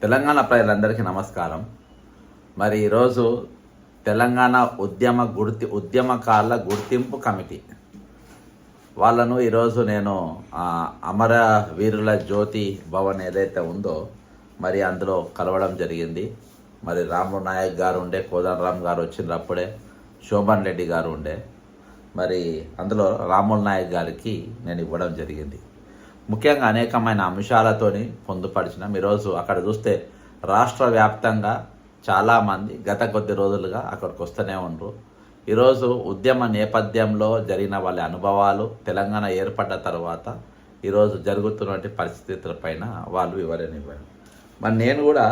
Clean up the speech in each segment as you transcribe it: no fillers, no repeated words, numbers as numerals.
తెలంగాణ ప్రజలందరికీ నమస్కారం. మరి ఈరోజు తెలంగాణ ఉద్యమకారుల గుర్తింపు కమిటీ వాళ్ళను ఈరోజు నేను అమర వీరుల జ్యోతి భవన్ ఏదైతే ఉందో మరి అందులో కలవడం జరిగింది. మరి రాములు నాయక్ గారు ఉండే, కోదండరామ్ గారు వచ్చినప్పుడే, శోభన్ రెడ్డి గారు ఉండే. మరి అందులో రాములు నాయక్ గారికి నేను ఇవ్వడం జరిగింది. ముఖ్యంగా అనేకమైన అంశాలతోని పొందుపరిచిన ఈరోజు అక్కడ చూస్తే రాష్ట్ర వ్యాప్తంగా చాలామంది గత కొద్ది రోజులుగా అక్కడికి వస్తూనే ఉండరు. ఈరోజు ఉద్యమ నేపథ్యంలో జరిగిన వాళ్ళ అనుభవాలు, తెలంగాణ ఏర్పడ్డ తర్వాత ఈరోజు జరుగుతున్నటువంటి పరిస్థితులపైన వాళ్ళు వివరణ ఇవ్వరు. మరి నేను కూడా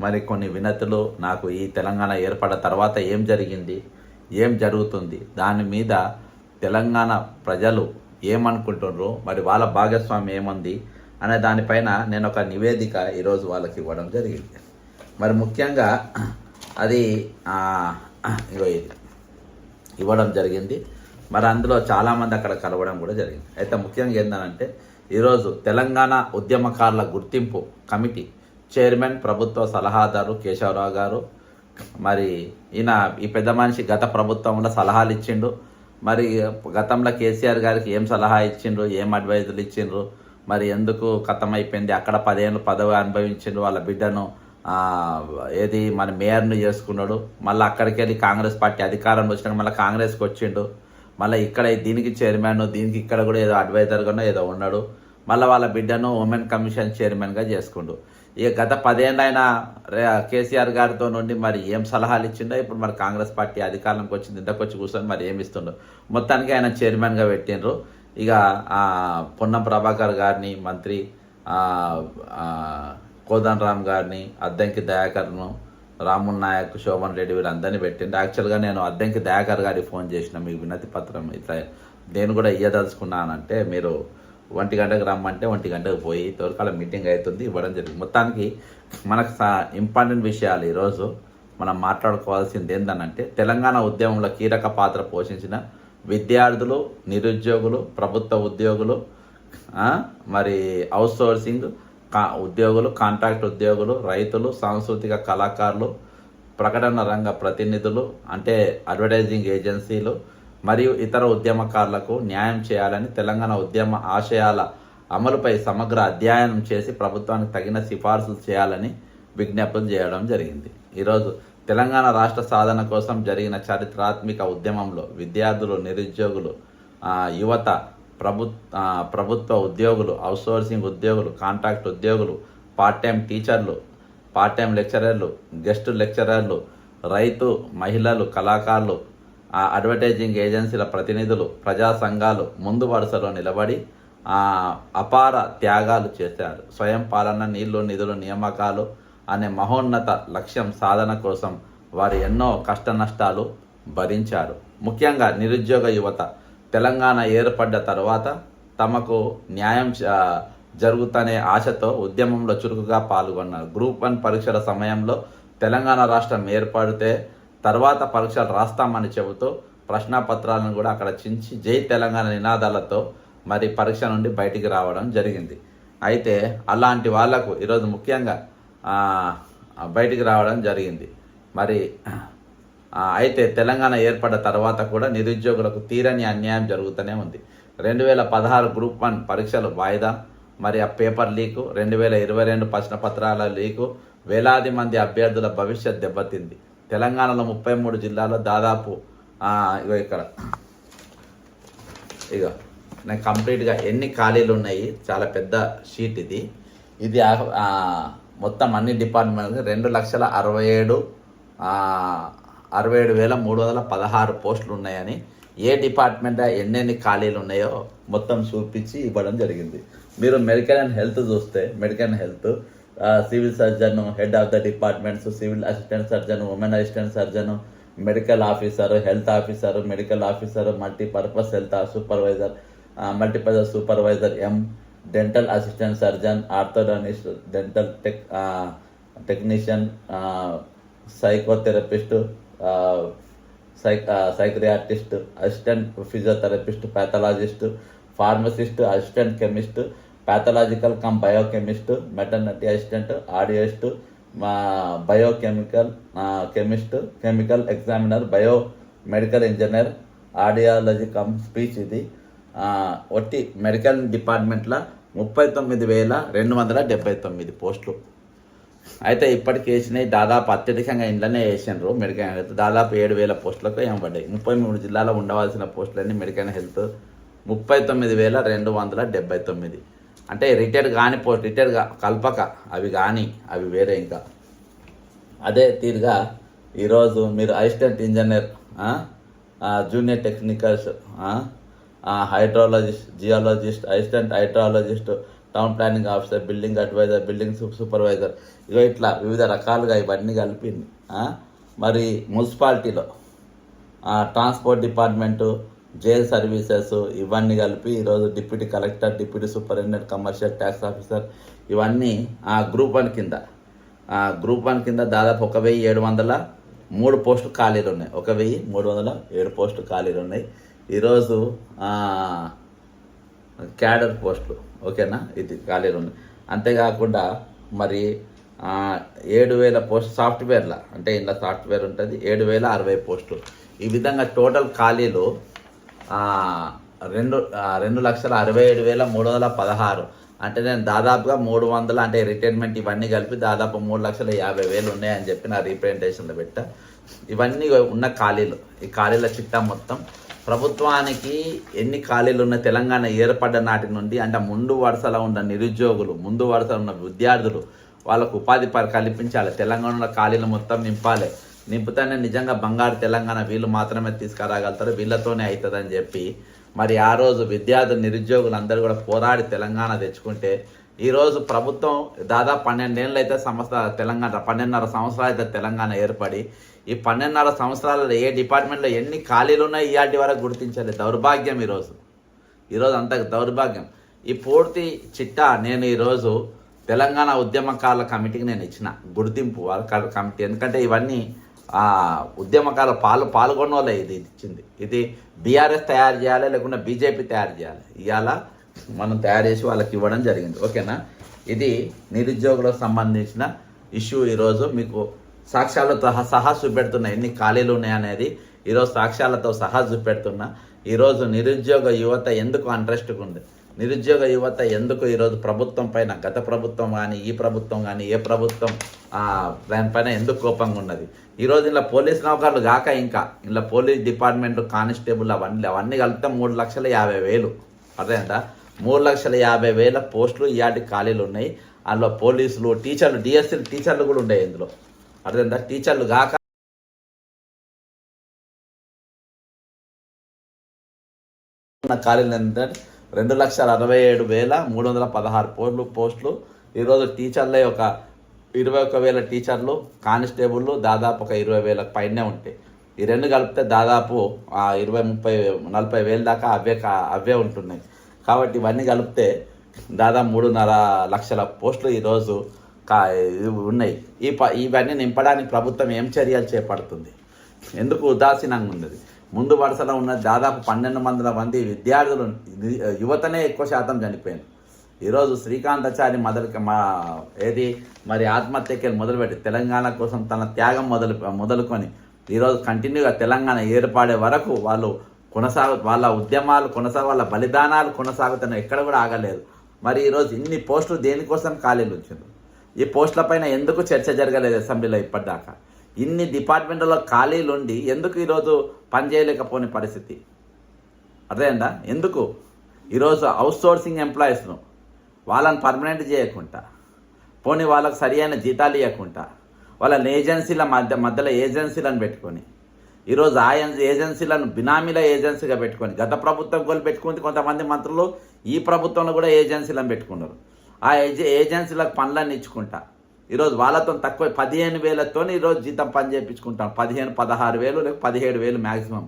మరి కొన్ని వినతులు నాకు ఈ తెలంగాణ ఏర్పడ్డ తర్వాత ఏం జరిగింది, ఏం జరుగుతుంది, దాని మీద తెలంగాణ ప్రజలు ఏమనుకుంటున్నారు, మరి వాళ్ళ భాగస్వామ్యం ఏముంది అనే దానిపైన నేను ఒక నివేదిక ఈరోజు వాళ్ళకి ఇవ్వడం జరిగింది. మరి ముఖ్యంగా అది ఇది ఇవ్వడం జరిగింది. మరి అందులో చాలామంది అక్కడ కలవడం కూడా జరిగింది. అయితే ముఖ్యంగా ఏంటంటే ఈరోజు తెలంగాణ ఉద్యమకారుల గుర్తింపు కమిటీ చైర్మన్ ప్రభుత్వ సలహాదారు కేశవరావు గారు, మరి ఈయన ఈ పెద్ద మనిషి గత ప్రభుత్వంలో సలహాలు ఇచ్చిండు. మరి గతంలో కేసీఆర్ గారికి ఏం సలహా ఇచ్చిండ్రు, ఏం అడ్వైజులు ఇచ్చిండ్రు, మరి ఎందుకు ఖతమైపోయింది, అక్కడ 10 ఏళ్ళు పదవి అనుభవించిండ్రు, వాళ్ళ బిడ్డను ఏది మన మేయర్ను చేసుకున్నాడు, మళ్ళీ అక్కడికి వెళ్ళి కాంగ్రెస్ పార్టీ అధికారంలో వచ్చినాక మళ్ళీ కాంగ్రెస్కి వచ్చిండు, మళ్ళీ ఇక్కడ దీనికి చైర్మన్, దీనికి ఇక్కడ కూడా ఏదో అడ్వైజర్గానో ఏదో ఉన్నాడు, మళ్ళీ వాళ్ళ బిడ్డను ఉమెన్ కమిషన్ చైర్మన్గా చేసుకుండు. ఇక గత 10 ఏళ్ళు అయినా కేసీఆర్ గారితో నుండి మరి ఏం సలహాలు ఇచ్చిండో, ఇప్పుడు మరి కాంగ్రెస్ పార్టీ అధికారంలోకి వచ్చింది, ఇంతకు వచ్చి కూర్చొని మరి ఏమి ఇస్తుండో, మొత్తానికి ఆయన చైర్మన్గా పెట్టిండ్రు. ఇక పొన్నం ప్రభాకర్ గారిని మంత్రి, కోదండరామ్ గారిని, అద్దంకి దయాకర్ను, రాముల్ నాయక్, శోభన్ రెడ్డి వీళ్ళందరినీ పెట్టిండు. యాక్చువల్గా నేను అద్దంకి దయాకర్ గారికి ఫోన్ చేసిన, మీకు వినతి పత్రం ఇట్లా నేను కూడా ఇయ్యదలుచుకున్నానంటే మీరు 1 గంటకు రమ్మంటే 1 గంటకు పోయి తోరకాల మీటింగ్ అవుతుంది, ఇవ్వడం జరిగింది. మొత్తానికి మనకు ఇంపార్టెంట్ విషయాలు ఈరోజు మనం మాట్లాడుకోవాల్సింది ఏంటనంటే తెలంగాణ ఉద్యమంలో కీలక పాత్ర పోషించిన విద్యార్థులు, నిరుద్యోగులు, ప్రభుత్వ ఉద్యోగులు, మరి అవుట్సోర్సింగ్ ఉద్యోగులు, కాంట్రాక్ట్ ఉద్యోగులు, రైతులు, సాంస్కృతిక కళాకారులు, ప్రకటన రంగ ప్రతినిధులు అంటే అడ్వర్టైజింగ్ ఏజెన్సీలు మరియు ఇతర ఉద్యమకారులకు న్యాయం చేయాలని, తెలంగాణ ఉద్యమ ఆశయాల అమలుపై సమగ్ర అధ్యయనం చేసి ప్రభుత్వానికి తగిన సిఫార్సులు చేయాలని విజ్ఞప్తి చేయడం జరిగింది. ఈరోజు తెలంగాణ రాష్ట్ర సాధన కోసం జరిగిన చారిత్రాత్మక ఉద్యమంలో విద్యార్థులు, నిరుద్యోగులు, యువత, ప్రభుత్వ ఉద్యోగులు, అవుట్సోర్సింగ్ ఉద్యోగులు, కాంట్రాక్ట్ ఉద్యోగులు, పార్ట్ టైం టీచర్లు, పార్ట్ టైం లెక్చరర్లు, గెస్ట్ లెక్చరర్లు, రైతు, మహిళలు, కళాకారులు, అడ్వర్టైజింగ్ ఏజెన్సీల ప్రతినిధులు, ప్రజా సంఘాలు ముందు వరుసలో నిలబడి అపార త్యాగాలు చేశారు. స్వయం పాలన, నీళ్లు, నిధులు, నియామకాలు అనే మహోన్నత లక్ష్యం సాధన కోసం వారు ఎన్నో కష్ట నష్టాలు భరించారు. ముఖ్యంగా నిరుద్యోగ యువత తెలంగాణ ఏర్పడ్డ తర్వాత తమకు న్యాయం జరుగుతనే ఆశతో ఉద్యమంలో చురుకుగా పాల్గొన్నారు. గ్రూప్ 1 పరీక్షల సమయంలో తెలంగాణ రాష్ట్రం ఏర్పడితే తర్వాత పరీక్షలు రాస్తామని చెబుతూ ప్రశ్నాపత్రాలను కూడా అక్కడ చించి జై తెలంగాణ నినాదాలతో మరి పరీక్ష నుండి బయటికి రావడం జరిగింది. అయితే అలాంటి వాళ్లకు ఈరోజు ముఖ్యంగా బయటికి రావడం జరిగింది. మరి అయితే తెలంగాణ ఏర్పడ్డ తర్వాత కూడా నిరుద్యోగులకు తీరని అన్యాయం జరుగుతూనే ఉంది. 2016 గ్రూప్ 1 పరీక్షలు వాయిదా, మరి ఆ పేపర్ లీకు, 2022 ప్రశ్నపత్రాల లీకు, వేలాది మంది అభ్యర్థుల భవిష్యత్ దెబ్బతింది. తెలంగాణలో 33 జిల్లాల్లో దాదాపు ఇక్కడ నేను కంప్లీట్గా ఎన్ని ఖాళీలు ఉన్నాయి, చాలా పెద్ద షీట్ ఇది. ఇది మొత్తం అన్ని డిపార్ట్మెంట్కి 2,67,316 పోస్టులు ఉన్నాయని, ఏ డిపార్ట్మెంట్ ఎన్నెన్ని ఖాళీలు ఉన్నాయో మొత్తం చూపించి ఇవ్వడం జరిగింది. మీరు మెడికల్ అండ్ హెల్త్ చూస్తే, medical and health civil surgeon, head of the departments, civil assistant surgeon, women assistant surgeon, medical officer, health officer, medical officer, multipurpose health supervisor, multipurpose supervisor M, dental assistant surgeon, orthodontist, dental technician, psychotherapist, psychiatrist, assistant physiotherapist, pathologist, pharmacist, assistant chemist, pathological cum biochemist, maternity assistant, audiologist, మా biochemical chemist, chemical examiner, bio medical engineer, audiology cum speech. ఇది ఒట్టి medical డిపార్ట్మెంట్లో 39,279 పోస్టులు. అయితే ఇప్పటికి వేసినాయి దాదాపు అత్యధికంగా ఇంట్లోనే వేసినారు మెడికల్ హెల్త్. దాదాపు 7,000 పోస్టులకు ఏమబడ్డాయి. 33 జిల్లాలో ఉండవలసిన పోస్టులన్నీ మెడికల్ హెల్త్ 39,279. అంటే రిటైర్డ్ కాని పోస్ట్, రిటైర్డ్ కల్పక అవి కానీ అవి వేరే. ఇంకా అదే తీరుగా ఈరోజు మీరు assistant engineer, junior technicals, hydrologist, geologist, assistant hydrologist, town planning officer, building advisor, building supervisor, ఇట్లా వివిధ రకాలుగా ఇవన్నీ కలిపింది. మరి మున్సిపాలిటీలో ట్రాన్స్పోర్ట్ డిపార్ట్మెంటు, జైల్ సర్వీసెస్ ఇవన్నీ కలిపి ఈరోజు deputy collector, deputy superintendent, commercial tax officer ఇవన్నీ గ్రూప్ 1 కింద. గ్రూప్ 1 కింద దాదాపు 1,703 పోస్టులు ఖాళీలు ఉన్నాయి. 1,307 పోస్టులు ఖాళీలు ఉన్నాయి. ఈరోజు క్యాడర్ పోస్టులు, ఓకేనా, ఇది ఖాళీలు ఉన్నాయి. అంతేకాకుండా మరి 7,000 పోస్ట్ సాఫ్ట్వేర్ల, అంటే ఇంట్లో సాఫ్ట్వేర్ ఉంటుంది, 7,060 పోస్టులు. ఈ విధంగా టోటల్ ఖాళీలు 2,67,316. అంటే నేను దాదాపుగా 300, అంటే రిటైర్మెంట్ ఇవన్నీ కలిపి దాదాపు 3,50,000 ఉన్నాయని చెప్పి నా రీప్రజెంటేషన్లో పెట్టా. ఇవన్నీ ఉన్న ఖాళీలు, ఈ ఖాళీల చిట్టా మొత్తం ప్రభుత్వానికి ఎన్ని ఖాళీలు ఉన్న తెలంగాణ ఏర్పడ్డ నాటి నుండి, అంటే ముందు వరుసలో ఉన్న నిరుద్యోగులు, ముందు వరుసలో ఉన్న విద్యార్థులు, వాళ్ళకు ఉపాధి కల్పించాలి. తెలంగాణలో ఖాళీలు మొత్తం నింపాలి. నింపుతానే నిజంగా బంగారు తెలంగాణ వీళ్ళు మాత్రమే తీసుకురాగలుగుతారు, వీళ్ళతోనే అవుతుందని చెప్పి మరి ఆ రోజు విద్యార్థులు, నిరుద్యోగులు అందరూ కూడా పోరాడి తెలంగాణ తెచ్చుకుంటే ఈరోజు ప్రభుత్వం దాదాపు 12 ఏళ్ళు అయితే తెలంగాణ 12.5 సంవత్సరాలు అయితే తెలంగాణ ఏర్పడి, ఈ 12.5 సంవత్సరాలలో ఏ డిపార్ట్మెంట్లో ఎన్ని ఖాళీలు ఉన్నాయి ఇవాటి వరకు గుర్తించాలి. దౌర్భాగ్యం ఈరోజు అంత దౌర్భాగ్యం. ఈ పూర్తి చిట్టా నేను ఈరోజు తెలంగాణ ఉద్యమకారుల కమిటీకి నేను ఇచ్చిన గుర్తింపు వాళ్ళ కమిటీ. ఎందుకంటే ఇవన్నీ ఉద్యమకాల పాల్గొన్న వాళ్ళే ఇది ఇచ్చింది. ఇది బీఆర్ఎస్ తయారు చేయాలి, లేకుంటే బీజేపీ తయారు చేయాలి. ఇవాళ మనం తయారు చేసి వాళ్ళకి ఇవ్వడం జరిగింది, ఓకేనా. ఇది నిరుద్యోగులకు సంబంధించిన ఇష్యూ. ఈరోజు మీకు సాక్ష్యాలతో సహా చూపెడుతున్నా ఎన్ని ఖాళీలు ఉన్నాయనేది. ఈరోజు సాక్ష్యాలతో సహా చూపెడుతున్నా. ఈరోజు నిరుద్యోగ యువత ఎందుకు ఇంట్రెస్ట్గా ఉంది, నిరుద్యోగ యువత ఎందుకు ఈరోజు ప్రభుత్వం పైన, గత ప్రభుత్వం కానీ ఈ ప్రభుత్వం కానీ ఏ ప్రభుత్వం దానిపైన ఎందుకు కోపంగా ఉన్నది. ఈరోజు ఇలా పోలీస్ నౌకర్లు కాక ఇంకా ఇలా పోలీస్ డిపార్ట్మెంట్, కానిస్టేబుల్ అవన్నీ కలిపితే 3,50,000. అదేంట 3,50,000 పోస్టులు ఇయాటి ఖాళీలు ఉన్నాయి. అందులో పోలీసులు, టీచర్లు, డిఎస్సీ టీచర్లు కూడా ఉన్నాయి ఇందులో. అదేంట టీచర్లు కాక ఖాళీలు ఏంటంటే 2,67,316 పోస్టులు. ఈరోజు టీచర్లే ఒక 21,000 టీచర్లు, కానిస్టేబుళ్ళు దాదాపు ఒక 20,000 పైనే ఉంటాయి. ఈ రెండు కలిపితే దాదాపు 20,000-40,000 దాకా అవే ఉంటున్నాయి. కాబట్టి ఇవన్నీ కలిపితే దాదాపు 3.5 లక్షల పోస్టులు ఈరోజు ఉన్నాయి. ఇవన్నీ నింపడానికి ప్రభుత్వం ఏం చర్యలు చేపడుతుంది, ఎందుకు ఉదాసీనంగా ఉన్నది? ముందు వరుసలో ఉన్న దాదాపు 1,200 మంది విద్యార్థులు, యువతనే ఎక్కువ శాతం చనిపోయింది. ఈరోజు శ్రీకాంతాచారి మరి ఆత్మహత్యకి మొదలుపెట్టి తెలంగాణ కోసం తన త్యాగం మొదలుకొని ఈరోజు కంటిన్యూగా తెలంగాణ ఏర్పడే వరకు వాళ్ళ ఉద్యమాలు వాళ్ళ బలిదానాలు కొనసాగుతున్నాయి, ఎక్కడ కూడా ఆగలేదు. మరి ఈరోజు ఇన్ని పోస్టులు దేనికోసం ఖాళీలు వచ్చింది? ఈ పోస్టుల పైన ఎందుకు చర్చ జరగలేదు అసెంబ్లీలో ఇప్పటిదాకా? ఇన్ని డిపార్ట్మెంట్లో ఖాళీలు ఉండి ఎందుకు ఈరోజు పనిచేయలేకపోని పరిస్థితి? అర్థమైందా? ఎందుకు ఈరోజు అవుట్సోర్సింగ్ ఎంప్లాయీస్ను వాళ్ళని పర్మనెంట్ చేయకుండా, పోనీ వాళ్ళకు సరి అయిన జీతాలు ఇవ్వకుండా, వాళ్ళ ఏజెన్సీల మధ్యలో ఏజెన్సీలను పెట్టుకొని ఈరోజు ఆ ఏజెన్సీలను బినామీల ఏజెన్సీగా పెట్టుకొని, గత ప్రభుత్వం కూడా పెట్టుకుంది కొంతమంది మంత్రులు, ఈ ప్రభుత్వంలో కూడా ఏజెన్సీలను పెట్టుకున్నారు. ఆ ఏజెన్సీలకు పనులన్నీ ఇచ్చుకుంటా ఈరోజు వాళ్ళతో తక్కువ 15,000తో ఈరోజు జీతం పని చేయించుకుంటాం. 15,000-16,000 లేక 17,000 మ్యాక్సిమం.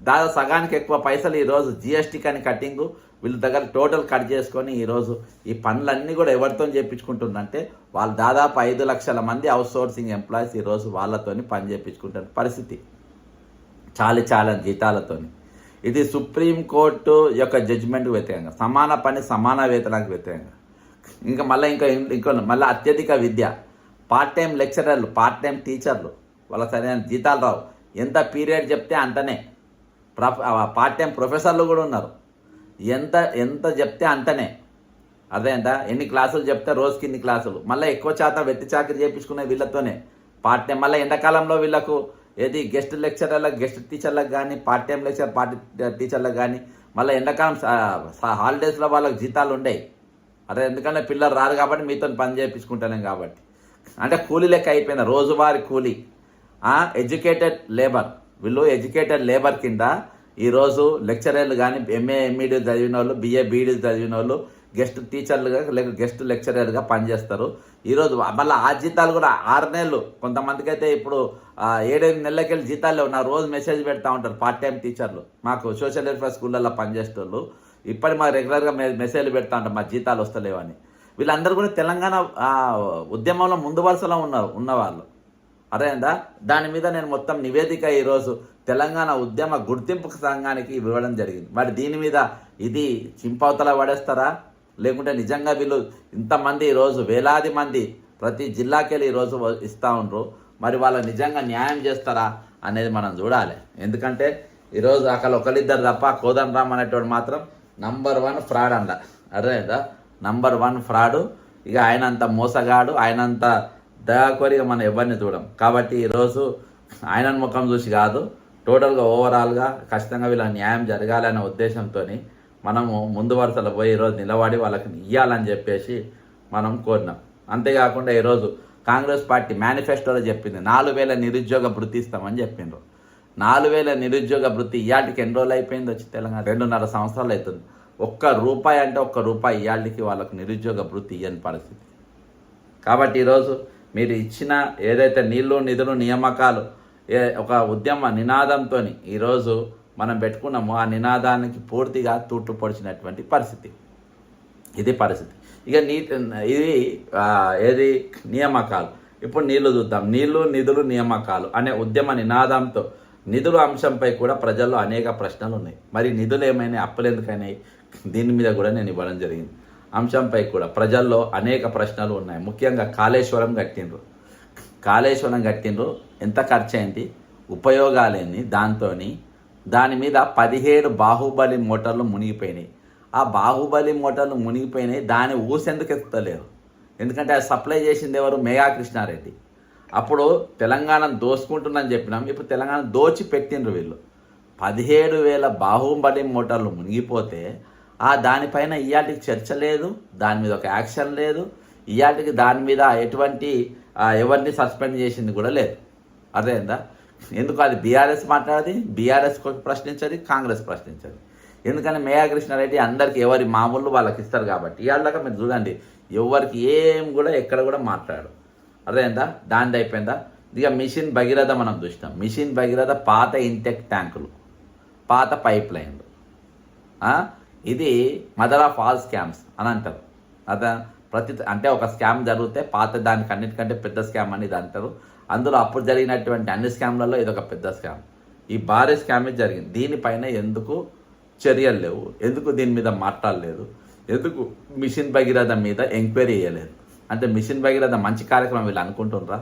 దాదాపు సగానికి ఎక్కువ పైసలు ఈరోజు జిఎస్టీ కానీ కటింగు వీళ్ళ దగ్గర టోటల్ కట్ చేసుకొని ఈరోజు ఈ పనులన్నీ కూడా ఎవరితో చేయించుకుంటుందంటే వాళ్ళు దాదాపు 5 లక్షల మంది అవుట్సోర్సింగ్ ఎంప్లాయీస్ ఈరోజు వాళ్ళతోని పని చేయించుకుంటున్న పరిస్థితి, చాలా జీతాలతోని. ఇది సుప్రీంకోర్టు యొక్క జడ్జిమెంట్కి వ్యతిరేకంగా, సమాన పని సమాన వేతనానికి వ్యతిరేకంగా. ఇంకా మళ్ళీ అత్యధిక విద్య, పార్ట్ టైం లెక్చరర్లు, పార్ట్ టైం టీచర్లు, వాళ్ళకి సరైన జీతాలు రావు. ఎంత పీరియడ్ చెప్తే అంతనే. పార్ట్ టైం ప్రొఫెసర్లు కూడా ఉన్నారు. ఎంత చెప్తే అంతనే. అదేంటా ఎన్ని క్లాసులు చెప్తే రోజుకి ఇన్ని క్లాసులు. మళ్ళీ ఎక్కువ శాతం వెట్టి చాకరీ చేయించుకునే వీళ్ళతోనే పార్ట్ టైం. మళ్ళీ ఎండాకాలంలో వీళ్ళకు గెస్ట్ లెక్చరర్లకు, గెస్ట్ టీచర్లకు కానీ, పార్ట్ టైం లెక్చర్ టీచర్లకు కానీ మళ్ళీ ఎండాకాలం హాలిడేస్లో వాళ్ళకి జీతాలు ఉండేవి. అదే ఎందుకంటే పిల్లలు రారు కాబట్టి మీతో పని చేయించుకుంటాను కాబట్టి. అంటే కూలీ లెక్క అయిపోయిన రోజువారీ కూలీ. ఎడ్యుకేటెడ్ లేబర్, వీళ్ళు ఎడ్యుకేటెడ్ లేబర్ కింద ఈరోజు లెక్చరర్లు కానీ, ఎంఏ ఎంఈడి చదివిన వాళ్ళు, బిఏ బీఈడి చదివిన వాళ్ళు గెస్ట్ టీచర్లుగా లేక గెస్ట్ లెక్చరర్గా పనిచేస్తారు. ఈరోజు మళ్ళీ ఆ జీతాలు కూడా 6 నెలలు, కొంతమందికి అయితే ఇప్పుడు 7-8 నెలలకెళ్ళి జీతాలు నా రోజు మెసేజ్ పెడతా ఉంటారు పార్ట్ టైం టీచర్లు, మాకు సోషల్ వెల్ఫేర్ స్కూళ్ళల్లో పనిచేసే వాళ్ళు. ఇప్పటి మాకు రెగ్యులర్గా మెసేజ్లు పెడతా ఉంటారు మా జీతాలు వస్తలేవని. వీళ్ళందరూ కూడా తెలంగాణ ఉద్యమంలో ముందు వరుసలో ఉన్నవాళ్ళు. అదేందా దాని మీద నేను మొత్తం నివేదిక ఈరోజు తెలంగాణ ఉద్యమ గుర్తింపు సంఘానికి ఇవ్వడం జరిగింది. మరి దీని మీద ఇది చింపవతల పడేస్తారా, లేకుంటే నిజంగా వీళ్ళు ఇంతమంది ఈరోజు వేలాది మంది ప్రతి జిల్లాకెళ్ళి ఈరోజు ఇస్తూ ఉండరు, మరి వాళ్ళు నిజంగా న్యాయం చేస్తారా అనేది మనం చూడాలి. ఎందుకంటే ఈరోజు అక్కడ ఒకరిద్దరు తప్ప కోదండరామ్ అనేటోడు మాత్రం నంబర్ 1 ఫ్రాడ్ అంట. అదేదా నంబర్ 1 ఫ్రాడు. ఇక ఆయనంత మోసగాడు, ఆయనంత దయాకోరిగా మనం ఎవరిని చూడం. కాబట్టి ఈరోజు ఆయన ముఖం చూసి కాదు, టోటల్గా ఓవరాల్గా ఖచ్చితంగా వీళ్ళ న్యాయం జరగాలనే ఉద్దేశంతో మనము ముందు వరుసలో పోయి ఈరోజు నిలబడి వాళ్ళకి ఇవ్వాలని చెప్పేసి మనం కోరినాం. అంతేకాకుండా ఈరోజు కాంగ్రెస్ పార్టీ మేనిఫెస్టోలో చెప్పింది 4,000 నిరుద్యోగ భృతి ఇస్తామని చెప్పిండ్రు. 4,000 నిరుద్యోగ భృతి ఇయాటికి ఎన్ని రోజులు అయిపోయింది వచ్చి తెలంగాణ? 2.5 సంవత్సరాలు అవుతుంది. ₹1 అంటే ₹1 ఇయాటికి వాళ్ళకు నిరుద్యోగ భృతి ఇవ్వని పరిస్థితి. కాబట్టి ఈరోజు మీరు ఇచ్చిన ఏదైతే నీళ్లు నిధులు నియామకాలు ఒక ఉద్యమ నినాదంతో ఈరోజు మనం పెట్టుకున్నామో ఆ నినాదానికి పూర్తిగా తూట్లు పొడిచినటువంటి పరిస్థితి. ఇది పరిస్థితి. ఇక ఏది నియామకాలు. ఇప్పుడు నీళ్లు చూద్దాం. నీళ్లు నిధులు నియామకాలు అనే ఉద్యమ నినాదంతో నిధుల అంశంపై కూడా ప్రజల్లో అనేక ప్రశ్నలు ఉన్నాయి. మరి నిధులు ఏమైనా, అప్పులు ఎందుకైనాయి, దీని మీద కూడా నేను ఇవ్వడం జరిగింది. అంశంపై కూడా ప్రజల్లో అనేక ప్రశ్నలు ఉన్నాయి. ముఖ్యంగా కాళేశ్వరం కట్టిండ్రు, ఎంత ఖర్చు అయింది, ఉపయోగాలేంది, దాని మీద 17 బాహుబలి మోటార్లు మునిగిపోయినాయి. ఆ బాహుబలి మోటార్లు మునిగిపోయినాయి, దాని ఊసెందుకు ఎత్తుతలేరు? ఎందుకంటే అది సప్లై చేసింది ఎవరు? మేఘా కృష్ణారెడ్డి. అప్పుడు తెలంగాణను దోసుకుంటుందని చెప్పినాం, ఇప్పుడు తెలంగాణ దోచి పెట్టిండ్రు వీళ్ళు. 17,000 బాహుబలి మోటార్లు మునిగిపోతే దానిపైన ఇయాటికి చర్చ లేదు, దాని మీద ఒక యాక్షన్ లేదు, ఇయాటికి దాని మీద ఎటువంటి ఎవరిని సస్పెండ్ చేసింది కూడా లేదు. అదేందా? ఎందుకు? అది బీఆర్ఎస్ మాట్లాడేది, బీఆర్ఎస్ ప్రశ్నించది, కాంగ్రెస్ ప్రశ్నించది. ఎందుకంటే మేఘా కృష్ణారెడ్డి అందరికి ఎవరి మామూలు వాళ్ళకి ఇస్తారు కాబట్టి. ఇవాళ మీరు చూడండి, ఎవరికి ఏం కూడా ఎక్కడ కూడా మాట్లాడు. అదేందా? దానిది అయిపోయిందా? ఇక మిషన్ భగీరథ మనం చూసినాం. మిషన్ భగీరథ పాత ఇంటెక్ ట్యాంకులు, పాత పైప్ లైన్లు, ఇది మదర్ ఆఫ్ ఆల్ స్కామ్స్ అని అంటారు. అంటే ఒక స్కామ్ జరిగితే పాత దానికి అన్నిటికంటే పెద్ద స్కామ్ అని ఇది అంటారు. అందులో అప్పుడు జరిగినటువంటి అన్ని స్కామ్లలో ఇదొక పెద్ద స్కామ్. ఈ భారీ స్కామే జరిగింది. దీనిపైన ఎందుకు చర్యలు లేవు? ఎందుకు దీని మీద మాట్లాడలేదు? ఎందుకు మిషన్ భగీరథ మీద ఎంక్వైరీ చేయలేదు? అంటే మిషన్ భగీరథ మంచి కార్యక్రమం వీళ్ళు అనుకుంటుండ్రా?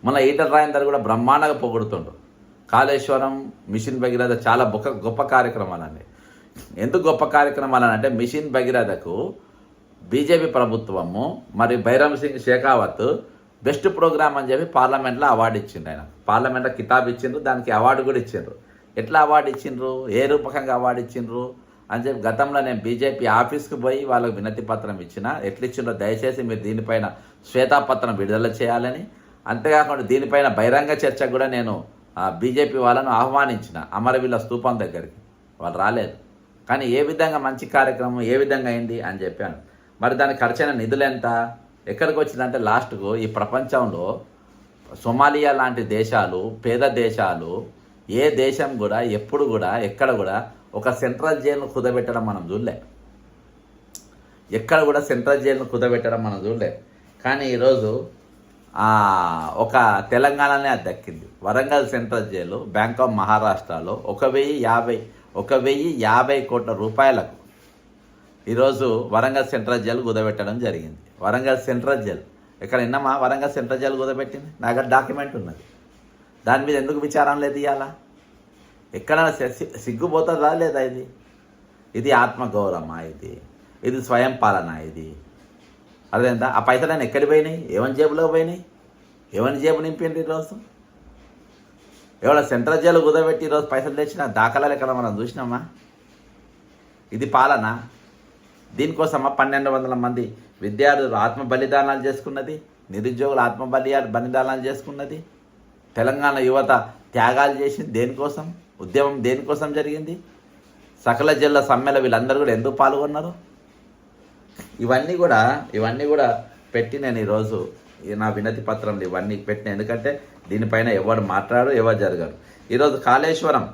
మన ఈటల రాజేందర్ కూడా బ్రహ్మాండంగా పొగుడుతుండ్రు. కాళేశ్వరం, మిషన్ భగీరథ చాలా గొప్ప కార్యక్రమాలండి. ఎందుకు గొప్ప కార్యక్రమాలని అంటే, మిషన్ భగీరథకు బీజేపీ ప్రభుత్వము మరి బైరం సింగ్ షేకావత్ బెస్ట్ ప్రోగ్రామ్ అని చెప్పి పార్లమెంట్లో అవార్డు ఇచ్చిండ్రు. ఆయన పార్లమెంట్లో కితాబ్ ఇచ్చిండ్రు, దానికి అవార్డు కూడా ఇచ్చిండ్రు. ఎట్లా అవార్డు ఇచ్చిండ్రు, ఏ రూపకంగా అవార్డు ఇచ్చిండ్రు అని చెప్పి గతంలో నేను బీజేపీ ఆఫీస్కి పోయి వాళ్ళకు వినతి పత్రం ఇచ్చిన. ఎట్లా ఇచ్చిండ్రో దయచేసి మీరు దీనిపైన శ్వేతాపత్రం విడుదల చేయాలని, అంతేకాకుండా దీనిపైన బహిరంగ చర్చకు కూడా నేను బీజేపీ వాళ్ళను ఆహ్వానించిన అమరవీళ్ళ స్తూపం దగ్గరికి. వాళ్ళు రాలేదు. కానీ ఏ విధంగా మంచి కార్యక్రమం ఏ విధంగా అయింది అని చెప్పాను. మరి దానికి ఖర్చైన నిధులు ఎంత, ఎక్కడికి వచ్చిందంటే లాస్ట్కు ఈ ప్రపంచంలో సొమాలియా లాంటి దేశాలు, పేద దేశాలు, ఏ దేశం కూడా ఎప్పుడు కూడా ఎక్కడ కూడా ఒక సెంట్రల్ జైలును కుదబెట్టడం మనం చూడలే. ఎక్కడ కూడా సెంట్రల్ జైలును కుదబెట్టడం మనం చూడలే. కానీ ఈరోజు ఒక తెలంగాణనే అది దక్కింది. Warangal central jail, bank of మహారాష్ట్రలో 1,050 1,050 కోట్ల రూపాయలకు ఈరోజు వరంగల్ సెంట్రల్ జైలు కుదబెట్టడం జరిగింది. వరంగల్ సెంట్రల్ జైలు ఎక్కడ విన్నామా? వరంగల్ సెంట్రల్ జైలు కుదబెట్టింది. నా దగ్గర డాక్యుమెంట్ ఉన్నది. దాని మీద ఎందుకు విచారం లేదు ఇవాళ? ఎక్కడైనా సిగ్గుపోతుందా లేదా? ఇది ఆత్మగౌరవమా? ఇది స్వయం పాలన? అదేందా? ఆ పైసలన్నీ ఎక్కడికి పోయినాయి? ఎవరి జేబులో పోయినాయి? ఎవరి జేబు నింపింది? ఈరోజు ఎవరో సెంట్రల్ జైలు కుదబెట్టి ఈరోజు పైసలు తెచ్చిన దాఖలాలు ఎక్కడ మనం చూసినామా? ఇది పాలన? దీనికోసమా 1,200 మంది విద్యార్థులు ఆత్మ బలిదానాలు చేసుకున్నది? నిరుద్యోగులు ఆత్మ బలిదానాలు చేసుకున్నది? తెలంగాణ యువత త్యాగాలు చేసింది దేనికోసం? ఉద్యమం దేనికోసం జరిగింది? సకల జిల్లా సమ్మెలో వీళ్ళందరూ కూడా ఎందుకు పాల్గొన్నారు? ఇవన్నీ కూడా పెట్టి నేను ఈరోజు నా వినతి పత్రంలో ఇవన్నీ పెట్టిన. ఎందుకంటే దీనిపైన ఎవరు మాట్లాడు, ఎవరు జరగరు. ఈరోజు కాళేశ్వరం,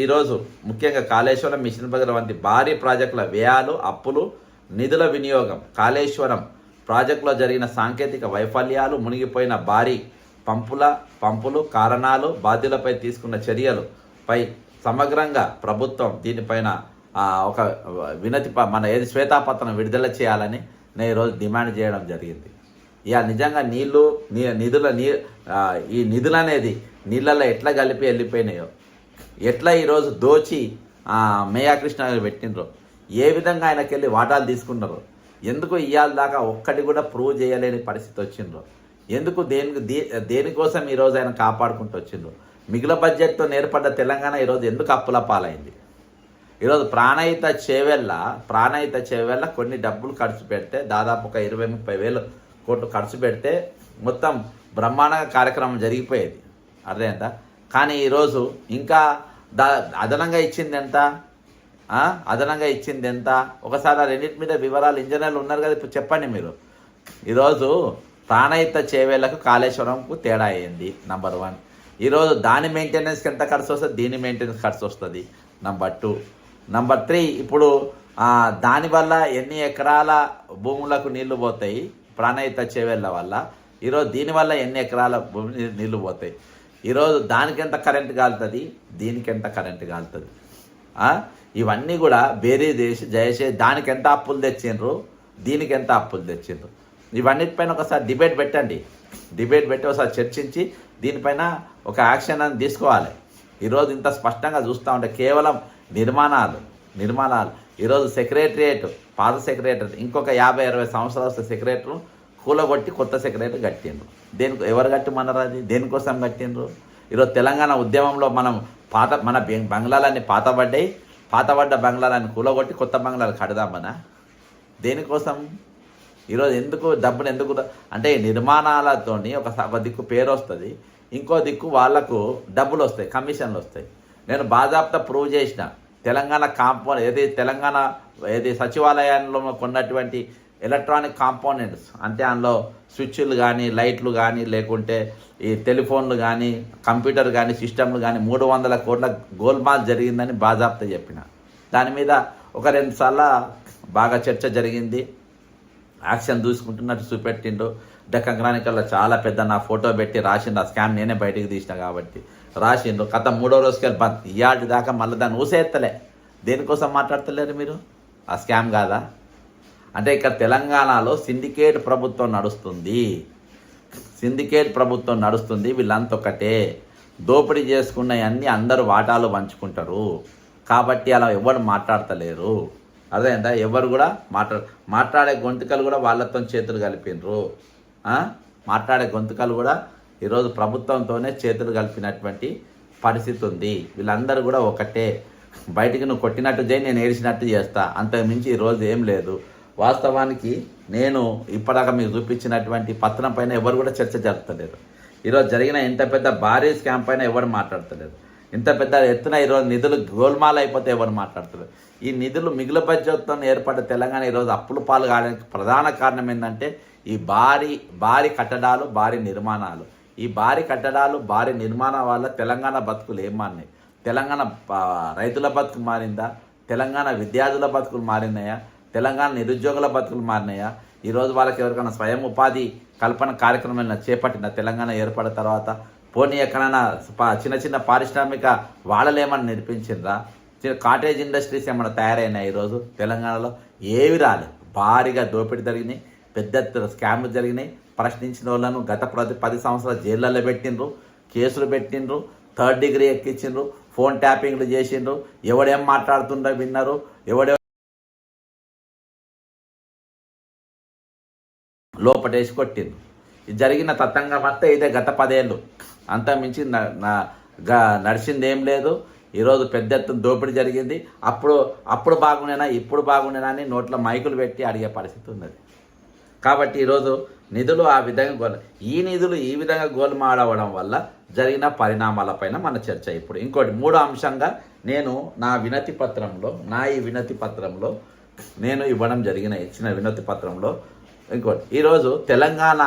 ఈరోజు ముఖ్యంగా కాళేశ్వరం, మిషన్ భగీరథ వంటి భారీ ప్రాజెక్టుల వ్యయాలు, అప్పులు, నిధుల వినియోగం, కాళేశ్వరం ప్రాజెక్టులో జరిగిన సాంకేతిక వైఫల్యాలు, మునిగిపోయిన భారీ పంపులు కారణాలు, బాధ్యులపై తీసుకున్న చర్యలపై సమగ్రంగా ప్రభుత్వం దీనిపైన ఒక వినతి శ్వేతాపత్రం విడుదల చేయాలని నేను ఈరోజు డిమాండ్ చేయడం జరిగింది. ఇక నిజంగా ఈ నిధులు అనేది నీళ్ళల్లో ఎట్లా కలిపి వెళ్ళిపోయినాయో, ఎట్లా ఈరోజు దోచి మేయాకృష్ణ గారు పెట్టినరో, ఏ విధంగా ఆయనకి వెళ్ళి వాటాలు తీసుకున్నారో, ఎందుకు ఇవాళ దాకా ఒక్కటి కూడా ప్రూవ్ చేయలేని పరిస్థితి వచ్చిండ్రో, ఎందుకు దేనికోసం ఈరోజు ఆయన కాపాడుకుంటూ వచ్చిండ్రో, మిగిలిన బడ్జెట్తో ఏర్పడ్డ తెలంగాణ ఈరోజు ఎందుకు అప్పుల పాలైంది? ఈరోజు ప్రాణహిత చేవెళ్ళ కొన్ని డబ్బులు ఖర్చు పెడితే దాదాపు ఒక 20-30 వేల కోట్లు ఖర్చు పెడితే మొత్తం బ్రహ్మాండంగా కార్యక్రమం జరిగిపోయేది. అర్థమైందా? కానీ ఈరోజు ఇంకా అదనంగా ఇచ్చింది ఎంత? ఒకసారి ఆ రెండింటి మీద వివరాలు ఇంజనీర్లు ఉన్నారు కదా, ఇప్పుడు చెప్పండి మీరు. ఈరోజు ప్రాణహిత చేవేళ్లకు కాళేశ్వరంకు తేడా అయ్యింది. నంబర్ 1. ఈరోజు దాని మెయింటెనెన్స్కి ఎంత ఖర్చు వస్తుంది, దీని మెయింటెనెన్స్ ఖర్చు వస్తుంది. నంబర్ 2. నంబర్ 3, ఇప్పుడు దానివల్ల ఎన్ని ఎకరాల భూములకు నీళ్లు పోతాయి ప్రాణహిత చేవేళ్ల వల్ల, ఈరోజు దీనివల్ల ఎన్ని ఎకరాల భూమి నీళ్లు పోతాయి, ఈరోజు దానికెంత కరెంటు కాలుతుంది, దీనికెంత కరెంటు కాలుతుంది. ఇవన్నీ కూడా వేరే దయచేసి దానికి ఎంత అప్పులు తెచ్చిండ్రు, దీనికి ఎంత అప్పులు తెచ్చిండ్రు, ఇవన్నిటిపైన ఒకసారి డిబేట్ పెట్టండి. డిబేట్ పెట్టి ఒకసారి చర్చించి దీనిపైన ఒక యాక్షన్ అని తీసుకోవాలి. ఈరోజు ఇంత స్పష్టంగా చూస్తూ ఉంటే కేవలం నిర్మాణాలు. ఈరోజు సెక్రటరియట్, పాత సెక్రటరియట్ ఇంకొక 50-60 సంవత్సరాలు వస్తే సెక్రటరీ కూలగొట్టి కొత్త సెక్రటరీ కట్టిండ్రు. ఎవరు కట్టమన్నారు? అది దేనికోసం కట్టిండ్రు? ఈరోజు తెలంగాణ ఉద్యమంలో మన బంగ్లాలన్నీ పాతబడ్డ బంగ్లాలన్నీ కూలగొట్టి కొత్త బంగ్లాలు కడదామనా? దేనికోసం? ఈరోజు డబ్బులు ఎందుకు అంటే నిర్మాణాలతోని ఒక దిక్కు పేరు వస్తుంది, ఇంకో దిక్కు వాళ్లకు డబ్బులు వస్తాయి, కమిషన్లు వస్తాయి. నేను బాజాప్తా ప్రూవ్ చేసిన తెలంగాణ సచివాలయంలో కొన్నటువంటి ఎలక్ట్రానిక్ కాంపోనెంట్స్, అంటే అందులో స్విచ్లు కానీ, లైట్లు కానీ, లేకుంటే ఈ టెలిఫోన్లు కానీ, కంప్యూటర్ కానీ, సిస్టమ్లు కానీ 300 కోట్ల గోల్మాల్ జరిగిందని బాజాప్తా చెప్పిన. దాని మీద 1-2 సార్లు బాగా చర్చ జరిగింది. యాక్షన్ చూసుకుంటున్నట్టు చూపెట్టిండు. డెక్కన్ క్రానికల్లో చాలా పెద్ద నా ఫోటో పెట్టి రాసిండు. ఆ స్కామ్ నేనే బయటికి తీసిన కాబట్టి రాసిండు. కథ 3వ రోజుకి బంద్. ఇయాటి దాకా మళ్ళీ దాన్ని ఊసేత్తలే. దేనికోసం మాట్లాడతలేరు మీరు? ఆ స్కామ్ కాదా? అంటే ఇక్కడ తెలంగాణలో సిండికేట్ ప్రభుత్వం నడుస్తుంది. వీళ్ళంతా ఒకటే దోపిడీ చేసుకున్నవన్నీ అందరూ వాటాలు పంచుకుంటారు కాబట్టి అలా ఎవరు మాట్లాడతలేరు. అదేందా? ఎవరు కూడా మాట్లాడే గొంతుకలు కూడా వాళ్ళతో చేతులు కలిపినరు. మాట్లాడే గొంతుకలు కూడా ఈరోజు ప్రభుత్వంతోనే చేతులు కలిపినటువంటి పరిస్థితి ఉంది. వీళ్ళందరూ కూడా ఒకటే. బయటికి నువ్వు కొట్టినట్టు చేయి, నేను ఏడిచినట్టు చేస్తా, అంతకుమించి ఈరోజు ఏం లేదు. వాస్తవానికి నేను ఇప్పటిదాకా మీకు చూపించినటువంటి పత్రం పైన ఎవరు కూడా చర్చ జరుపుతలేరు. ఈరోజు జరిగిన ఇంత పెద్ద భారీ స్కామ్ పైన ఎవరు మాట్లాడతలేరు. ఇంత పెద్ద ఎత్తున ఈరోజు నిధులు గోల్మాల్ అయిపోతే ఎవరు మాట్లాడతారు? ఈ నిధులు మిగులు బడ్జెట్తో ఏర్పడ్డ తెలంగాణ ఈరోజు అప్పుల పాలు కావడానికి ప్రధాన కారణం ఏంటంటే ఈ భారీ కట్టడాలు, భారీ నిర్మాణాలు. ఈ భారీ కట్టడాలు, భారీ నిర్మాణం వల్ల తెలంగాణ బతుకులు ఏం మారినాయి? తెలంగాణ రైతుల బతుకులు మారిందా? తెలంగాణ విద్యార్థుల బతుకులు మారినాయా? తెలంగాణ నిరుద్యోగుల బతుకులు మారినాయా? ఈరోజు వాళ్ళకి ఎవరికైనా స్వయం ఉపాధి కల్పన కార్యక్రమాలను చేపట్టిన తెలంగాణ ఏర్పడిన తర్వాత పోనీ ఎక్కడైనా చిన్న చిన్న పారిశ్రామిక వాళ్ళలేమన్నా నిర్మించిండ్రా? కాటేజ్ ఇండస్ట్రీస్ ఏమైనా తయారైనాయి ఈరోజు తెలంగాణలో? ఏవి రాలేదు. భారీగా దోపిడీ జరిగినాయి, పెద్ద ఎత్తున స్కామ్లు జరిగినాయి. ప్రశ్నించిన వాళ్ళను గత 10 సంవత్సరాల జైళ్ళల్లో పెట్టిండ్రు, కేసులు పెట్టిండ్రు, 3rd డిగ్రీ ఎక్కించిండ్రు, ఫోన్ ట్యాపింగ్లు చేసిండ్రు, ఎవడేం మాట్లాడుతుండో విన్నారు, ఎవడే లోపటేసి కొట్టిండ్రు. ఇది జరిగిన తతంగం అంతా ఇదే గత 10 ఏళ్ళు. అంతా మించి నడిచింది ఏం లేదు. ఈరోజు పెద్ద ఎత్తున దోపిడీ జరిగింది. అప్పుడు బాగునేనా ఇప్పుడు బాగునేనా అని నోట్లో మైకులు పెట్టి అడిగే పరిస్థితి ఉన్నది. కాబట్టి ఈరోజు నిధులు ఆ విధంగా నిధులు ఈ విధంగా గోల్మాడవడం వల్ల జరిగిన పరిణామాలపైన మన చర్చ. ఇప్పుడు ఇంకోటి 3వ అంశంగా నేను ఈ వినతి పత్రంలో నేను ఇచ్చిన వినతి పత్రంలో ఇంకోటి, ఈరోజు తెలంగాణ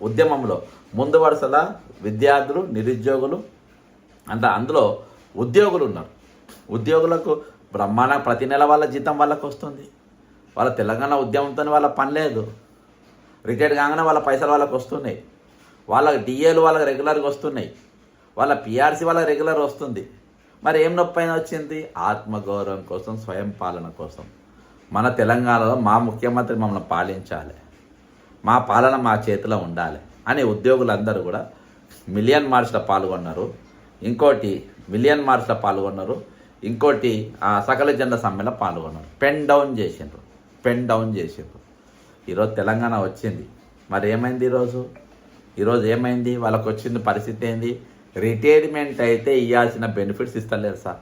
ఉద్యమంలో ముందు వరుసల విద్యార్థులు, నిరుద్యోగులు అందులో ఉద్యోగులు ఉన్నారు. ఉద్యోగులకు బ్రహ్మాండ ప్రతి నెల వాళ్ళ జీతం వాళ్ళకు వస్తుంది. వాళ్ళ తెలంగాణ ఉద్యమంతో వాళ్ళ పని లేదు. రిటైర్డ్ కాగానే వాళ్ళ పైసలు వాళ్ళకు వస్తున్నాయి. వాళ్ళకి డిఏలు వాళ్ళకి రెగ్యులర్గా వస్తున్నాయి. వాళ్ళ పిఆర్సీ వాళ్ళకి రెగ్యులర్ వస్తుంది. మరి ఏం నొప్పి అయినా వచ్చింది? ఆత్మగౌరవం కోసం, స్వయం పాలన కోసం. మన తెలంగాణలో మా ముఖ్యమంత్రి మమ్మల్ని పాలించాలి, మా పాలన మా చేతిలో ఉండాలి అని ఉద్యోగులందరూ కూడా మిలియన్ మార్చ్లో పాల్గొన్నారు. ఇంకోటి సకల జన సమ్మెలో పాల్గొన్నారు. పెన్ డౌన్ చేసిండ్రు. ఈరోజు తెలంగాణ వచ్చింది. మరి ఏమైంది ఈరోజు ఏమైంది? వాళ్ళకు వచ్చింది పరిస్థితి ఏంది? రిటైర్మెంట్ అయితే ఇవ్వాల్సిన బెనిఫిట్స్ ఇస్తలేరు సార్.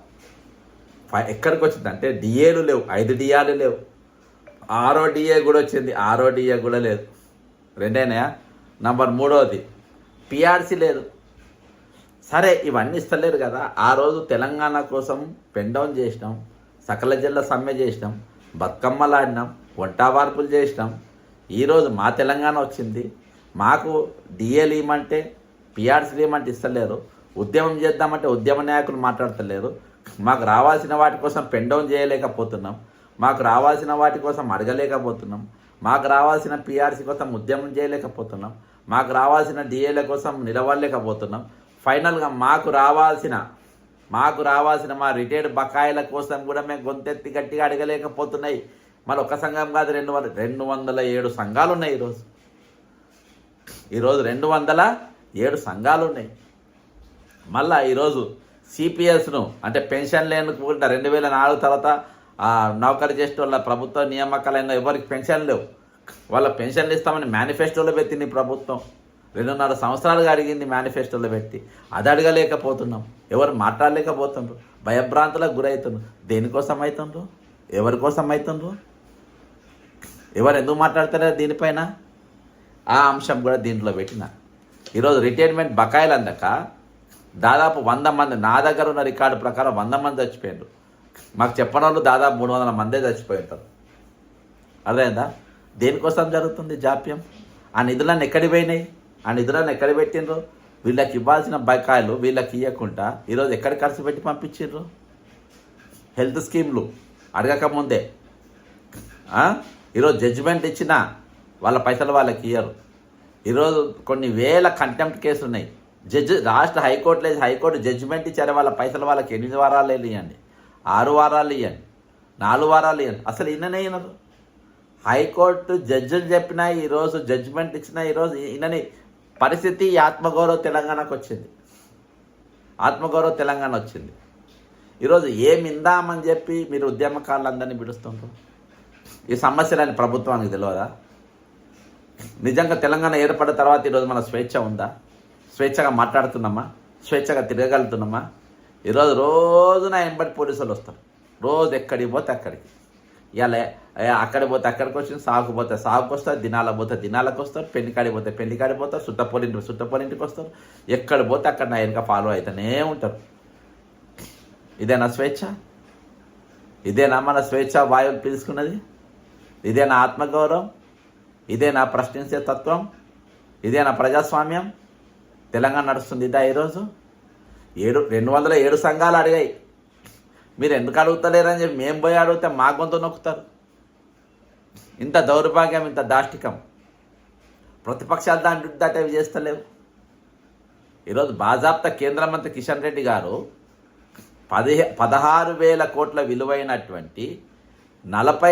ఎక్కడికి వచ్చిందంటే డిఏలు లేవు, 5 డిఏలు లేవు. 6వ డిఏ కూడా వచ్చింది, 6వ డిఏ కూడా లేదు. రెండేనాయా? నంబర్ 3వది పిఆర్సీ లేదు. సరే, ఇవన్నీ ఇస్తలేరు కదా. ఆ రోజు తెలంగాణ కోసం పెన్ డౌన్ చేసినాం, సకల జిల్లా సమ్మె చేసినాం, బతుకమ్మలాడినాం, వంట వార్పులు చేసినాం. ఈరోజు మా తెలంగాణ వచ్చింది. మాకు డిఏలు ఇవ్వమంటే, పిఆర్సీలు ఇవ్వమంటే ఇస్తలేరు. ఉద్యమం చేద్దామంటే ఉద్యమ నాయకులు మాట్లాడతలేరు. మాకు రావాల్సిన వాటి కోసం పెన్ డౌన్ చేయలేకపోతున్నాం, మాకు రావాల్సిన వాటి కోసం అడగలేకపోతున్నాం, మాకు రావాల్సిన పిఆర్సీ కోసం ఉద్యమం చేయలేకపోతున్నాం, మాకు రావాల్సిన డిఏల కోసం నిలవలేకపోతున్నాం. ఫైనల్గా మాకు రావాల్సిన మా రిటైర్డ్ బకాయిల కోసం కూడా మేము గొంతెత్తి గట్టిగా అడగలేకపోతున్నాయి. మళ్ళీ ఒక సంఘం కాదు, 207 సంఘాలు ఉన్నాయి. ఈరోజు 207 సంఘాలు ఉన్నాయి. మళ్ళీ ఈరోజు సిపిఎస్ను అంటే పెన్షన్ లేని కూడా 2004 తర్వాత నౌకరీ చేసే వాళ్ళ ప్రభుత్వ నియామకాలైన ఎవరికి పెన్షన్ లేవు. వాళ్ళ పెన్షన్లు ఇస్తామని మేనిఫెస్టోలో పెట్టింది ప్రభుత్వం. 2.5 సంవత్సరాలుగా అడిగింది మేనిఫెస్టోలో పెట్టి. అది అడగలేకపోతున్నాం. ఎవరు మాట్లాడలేకపోతుండ్రు, భయభ్రాంతులకు గురవుతుండ్రు. దేనికోసం అవుతుండ్రు? ఎవరి కోసం అవుతుండ్రు? ఎవరు ఎందుకు మాట్లాడతారో దీనిపైన ఆ అంశం కూడా దీంట్లో పెట్టిన. ఈరోజు రిటైర్మెంట్ బకాయిలు అందక దాదాపు 100 మంది, నా దగ్గర ఉన్న రికార్డు ప్రకారం 100 మంది చచ్చిపోయారు. మాకు చెప్పని వాళ్ళు దాదాపు 300 మందే చచ్చిపోయి ఉంటారు. అర్థమైందా? దేనికోసం జరుగుతుంది జాప్యం? ఆ నిధులను ఎక్కడికి పోయినాయి? ఆ నిధులను ఎక్కడ పెట్టిండ్రు? వీళ్ళకి ఇవ్వాల్సిన బకాయిలు వీళ్ళకి ఇవ్వకుండా ఈరోజు ఎక్కడ ఖర్చు పెట్టి పంపించిండ్రు? హెల్త్ స్కీమ్లు అడగకముందే. ఈరోజు జడ్జిమెంట్ ఇచ్చినా వాళ్ళ పైసలు వాళ్ళకి ఇయ్యరు. ఈరోజు కొన్ని వేల కంటెంప్ట్ కేసులు ఉన్నాయి. రాష్ట్ర హైకోర్టు జడ్జిమెంట్ ఇచ్చారు, వాళ్ళ పైసలు వాళ్ళకి 8 వారాలు ఇవ్వండి, 6 వారాలు ఇవ్వండి, 4 వారాలు ఇవ్వండి. అసలు ఈయననే వినరు. హైకోర్టు జడ్జిలు చెప్పినా, ఈరోజు జడ్జిమెంట్ ఇచ్చినా ఈరోజు ఈయనని పరిస్థితి. ఆత్మగౌరవ తెలంగాణకు వచ్చింది. ఈరోజు ఏమిందామని చెప్పి మీరు ఉద్యమకారులందరినీ పిలుస్తుంటారు. ఈ సమస్యలని ప్రభుత్వానికి తెలియదా? నిజంగా తెలంగాణ ఏర్పడిన తర్వాత ఈరోజు మన స్వేచ్ఛ ఉందా? స్వేచ్ఛగా మాట్లాడుతున్నామా? స్వేచ్ఛగా తిరగలుగుతున్నామా? ఈరోజు రోజున ఎంబడి పోలీసులు వస్తారు. రోజు ఎక్కడికి పోతే అక్కడికి. ఇవాళ అక్కడికి పోతే అక్కడికి వచ్చింది, సాగుకు పోతే సాగుకు వస్తారు, దినాలకు పోతే దినాలకు వస్తారు, పెళ్లికాడికి పోతే పెళ్లికాడికి పోతారు, సుట్టపోలింటికి వస్తారు. ఎక్కడ పోతే అక్కడ నా వెనుక ఫాలో అవుతూనే ఉంటారు. ఇదేనా స్వేచ్ఛ? ఇదేనా మన స్వేచ్ఛ వాయువులు పీల్చుకున్నది? ఇదేనా ఆత్మగౌరవం? ఇదేనా ప్రశ్నించే తత్వం? ఇదేనా ప్రజాస్వామ్యం? తెలంగాణ నడుస్తుంది ఇదా? ఈరోజు 207 సంఘాలు అడిగాయి. మీరు ఎందుకు అడుగుతలేరని చెప్పి మేము పోయి అడిగితే మా గొంతు నొక్కుతారు. ఇంత దౌర్భాగ్యం, ఇంత దాష్టికం ప్రతిపక్షాలు దాటవి చేస్తలేవు. ఈరోజు బాజాప్తా కేంద్ర మంత్రి కిషన్ రెడ్డి గారు 16,000 కోట్ల విలువైనటువంటి 40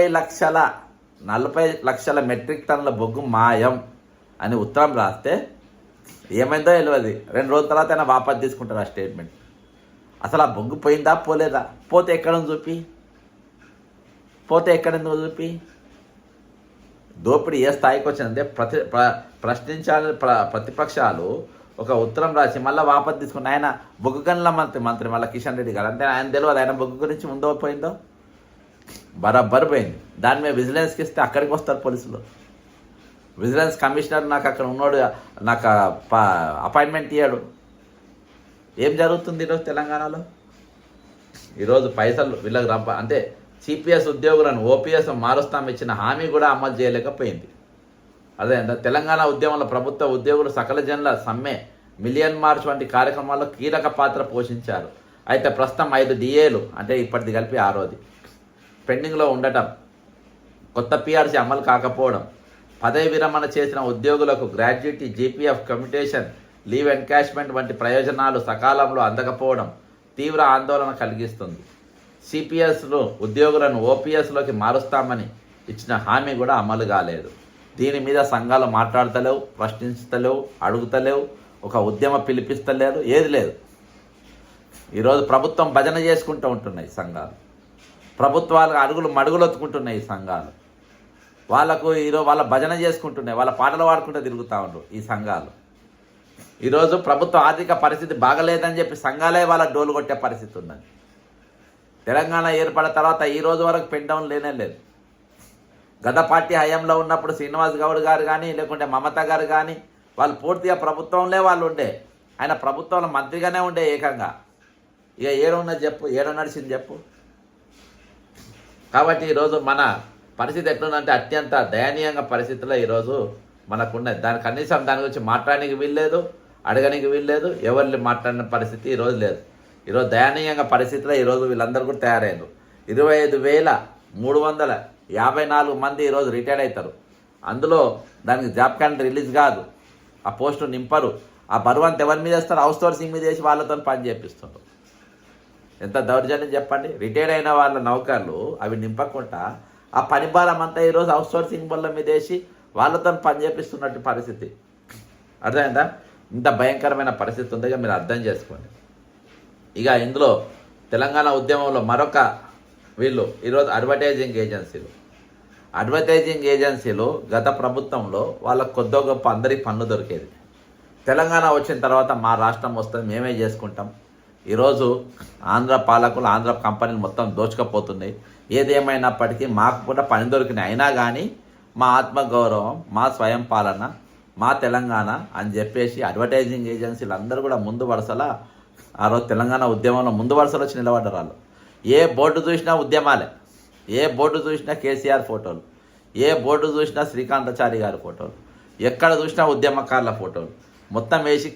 లక్షల మెట్రిక్ టన్నుల బొగ్గు మాయం అని ఉత్తరం రాస్తే ఏమైందో తెలియదు. 2 రోజుల తర్వాత అయినా వాపసు తీసుకుంటారు ఆ స్టేట్మెంట్. అసలు ఆ బొగ్గు పోయిందా పోలేదా? పోతే ఎక్కడని చూపి దోపిడీ ఏ స్థాయికి వచ్చిందంటే ప్రశ్నించాలి ప్రతిపక్షాలు ఒక ఉత్తరం రాసి మళ్ళీ వాపసు తీసుకుని ఆయన బొగ్గు గనుల మంత్రి మళ్ళీ కిషన్ రెడ్డి గారు అంటే ఆయన తెలియదు ఆయన బొగ్గు గురించి ఉందో పోయిందో బరాబర్ పోయింది. దాని మీద విజిలెన్స్కి ఇస్తే అక్కడికి వస్తారు పోలీసులు. విజిలెన్స్ కమిషనర్ నాకు అక్కడ ఉన్నాడు, నాకు అపాయింట్మెంట్ ఇయ్యాడు. ఏం జరుగుతుంది ఈరోజు తెలంగాణలో? ఈరోజు పైసలు వీళ్ళకి అంటే సిపిఎస్ ఉద్యోగులను ఓపీఎస్ మారుస్తాం ఇచ్చిన హామీ కూడా అమలు చేయలేకపోయింది. అదే అంటే తెలంగాణ ఉద్యమంలో ప్రభుత్వ ఉద్యోగులు సకల జనుల సమ్మె, మిలియన్ మార్చ్ వంటి కార్యక్రమాల్లో కీలక పాత్ర పోషించారు. అయితే ప్రస్తుతం 5 డిఏలు అంటే ఇప్పటిది కలిపి 6వది పెండింగ్లో ఉండటం, కొత్త పిఆర్సీ అమలు కాకపోవడం, పదవి విరమణ చేసిన ఉద్యోగులకు gratuity, GPF, commutation, leave encashment వంటి ప్రయోజనాలు సకాలంలో అందకపోవడం తీవ్ర ఆందోళన కలిగిస్తుంది. సిపిఎస్లు ఉద్యోగులను ఓపీఎస్లోకి మారుస్తామని ఇచ్చిన హామీ కూడా అమలు కాలేదు. దీని మీద సంఘాలు మాట్లాడతలేవు, ప్రశ్నించలేవు, అడుగుతలేవు, ఒక ఉద్యమ పిలిపిస్తలేరు, ఏది లేదు. ఈరోజు ప్రభుత్వం భజన చేసుకుంటూ ఉంటున్నాయి సంఘాలు, ప్రభుత్వాలకు అడుగులు మడుగులొత్తుకుంటున్నాయి ఈ సంఘాలు. వాళ్ళకు ఈరోజు వాళ్ళ భజన చేసుకుంటున్నాయి, వాళ్ళ పాటలు పాడుకుంటూ తిరుగుతూ ఉంటారు ఈ సంఘాలు. ఈరోజు ప్రభుత్వ ఆర్థిక పరిస్థితి బాగలేదని చెప్పి సంఘాలే వాళ్ళ డోలు కొట్టే పరిస్థితి ఉన్నది. తెలంగాణ ఏర్పడిన తర్వాత ఈ రోజు వరకు పెండౌన్ లేనే లేదు. గత పార్టీ హయాంలో ఉన్నప్పుడు శ్రీనివాస్ గౌడ్ గారు కానీ లేకుంటే మమతా గారు కానీ వాళ్ళు పూర్తిగా ప్రభుత్వంలో వాళ్ళు ఉండే, ఆయన ప్రభుత్వంలో మంత్రిగానే ఉండే ఏకంగా. ఇక ఏడున్నది చెప్పు, ఏడో నడిచింది చెప్పు. కాబట్టి ఈరోజు మన పరిస్థితి ఎట్లుందంటే అత్యంత దయనీయంగా పరిస్థితిలో ఈరోజు మనకున్నది. దాని కనీసం దాని గురించి మాట్లాడడానికి వీల్లేదు, అడగడానికి వీల్లేదు, ఎవరిని మాట్లాడిన పరిస్థితి ఈరోజు లేదు. ఈరోజు దయనీయంగా పరిస్థితిలో ఈరోజు వీళ్ళందరూ కూడా తయారయ్యారు. 25,354 మంది ఈరోజు రిటైర్డ్ అవుతారు. అందులో దానికి జాబ్ క్యాలెండర్ రిలీజ్ కాదు, ఆ పోస్టు నింపరు. ఆ బరువంత ఎవరి మీద వేస్తారు? అవుట్ సోర్సింగ్ మీద వేసి వాళ్ళతో పని చేపిస్తున్నారు. ఎంత దౌర్జన్యం చెప్పండి. రిటైర్డ్ అయిన వాళ్ళ నౌకర్లు అవి నింపకుండా ఆ పని భారం అంతా ఈరోజు అవుట్ సోర్సింగ్ వల్ల మీద వేసి వాళ్ళతో పని చేపిస్తున్నట్టు పరిస్థితి. అర్థమైందా? ఇంత భయంకరమైన పరిస్థితి ఉందిగా మీరు అర్థం చేసుకోండి. ఇక ఇందులో తెలంగాణ ఉద్యమంలో మరొక వీళ్ళు ఈరోజు అడ్వర్టైజింగ్ ఏజెన్సీలు గత ప్రభుత్వంలో వాళ్ళకు కొద్దో గొప్ప అందరికీ పన్ను దొరికేది. తెలంగాణ వచ్చిన తర్వాత మా రాష్ట్రం వస్తుంది, మేమే చేసుకుంటాం. ఈరోజు ఆంధ్ర పాలకులు, ఆంధ్ర కంపెనీలు మొత్తం దోచుకపోతున్నాయి. ఏదేమైనప్పటికీ మాకు కూడా పని దొరికినాయి. అయినా కానీ మా ఆత్మగౌరవం, మా స్వయం పాలన, మా తెలంగాణ అని చెప్పేసి అడ్వర్టైజింగ్ ఏజెన్సీలు అందరూ కూడా ముందు వరుసలా ఆ రోజు తెలంగాణ ఉద్యమంలో ముందు వరుసలో వచ్చి నిలబడ్డారు వాళ్ళు. ఏ బోర్డు చూసినా ఉద్యమాలే, ఏ బోర్డు చూసినా కేసీఆర్ ఫోటోలు, ఏ బోర్డు చూసినా శ్రీకాంతాచారి గారి ఫోటోలు, ఎక్కడ చూసినా ఉద్యమకారుల ఫోటోలు మొత్తం వేసి